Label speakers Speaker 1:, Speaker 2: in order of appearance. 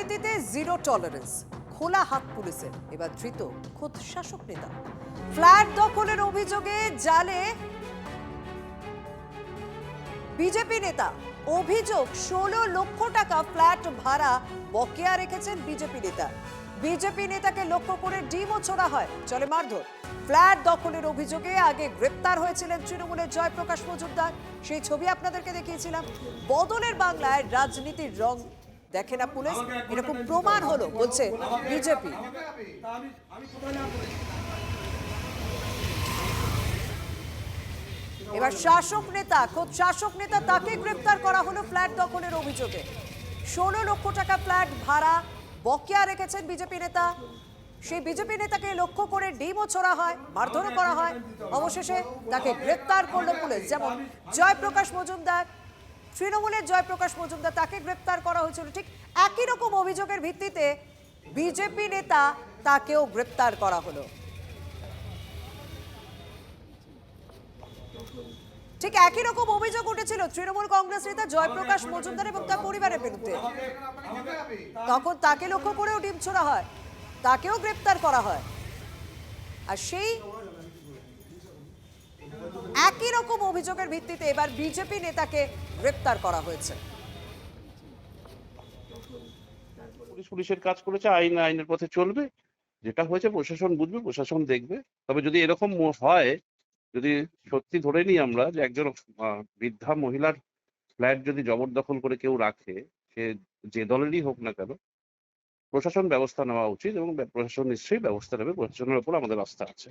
Speaker 1: দুর্নীতিতে zero tolerance, খোলা হাত পুলিশের। এবার ধৃত খোদ শাসক নেতা। ফ্ল্যাট দখলের অভিযোগে জালে বিজেপি নেতা। অভিযোগ 16 লক্ষ টাকা ফ্ল্যাট ভাড়া বকেয়া রেখেছেন বিজেপি নেতা। বিজেপি নেতাকে লক্ষ্য করে ডিমও ছোড়া হয়, চলে মারধর। ফ্ল্যাট দখলের অভিযোগে আগে গ্রেপ্তার হয়েছিলেন তৃণমূলের জয়প্রকাশ মজুমদার, সেই ছবি আপনাদেরকে দেখিয়েছিলাম। বদলের বাংলায় রাজনীতির রং দেখে না পুলিশ, এরকম প্রমাণ হলো বলছে বিজেপি। এবার শাসক নেতা, খোদ শাসক নেতা, তাকে গ্রেপ্তার করা হলো ফ্ল্যাট দখলের অভিযোগে। 16 লক্ষ টাকা ফ্ল্যাট ভাড়া বকেয়া রেখেছেন বিজেপি নেতা। সেই বিজেপি নেতাকে লক্ষ্য করে ডিমও ছোড়া হয়, মারধরও করা হয়। অবশেষে তাকে গ্রেপ্তার করলো পুলিশ। যেমন জয়প্রকাশ মজুমদার, তৃণমূলের জয়প্রকাশ মজুমদার, তাকে গ্রেপ্তার করা হয়েছিল। ঠিক একই রকম অভিযোগের ভিত্তিতে বিজেপি নেতা, তাকেও গ্রেপ্তার করা হলো। ঠিক একই রকম অভিযোগ উঠেছিল তৃণমূল কংগ্রেস নেতা জয়প্রকাশ মজুমদার এবং তার পরিবারের বিরুদ্ধে। তখন তাকে লক্ষ্য করেও ডিম ছোড়া হয়, তাকেও গ্রেপ্তার করা হয়। আর সেই একই রকম অভিযোগের ভিত্তিতে এবার বিজেপি নেতাকে গ্রেপ্তার করা হয়েছে।
Speaker 2: পুলিশের কাজ করেছে, আইন আইনের পথে চলবে। যেটা হয়েছে প্রশাসন বুঝবে, প্রশাসন দেখবে। তবে যদি এরকম হয়, যদি সত্যি ধরে নিই আমরা যে একজন বৃদ্ধা মহিলার ফ্ল্যাট যদি জবরদখল করে কেউ রাখে, সে যে দলেরই হোক না কেন, প্রশাসন ব্যবস্থা নেওয়া উচিত এবং প্রশাসন নিশ্চয়ই ব্যবস্থা নেবে। প্রশাসনের উপর আমাদের আস্থা আছে।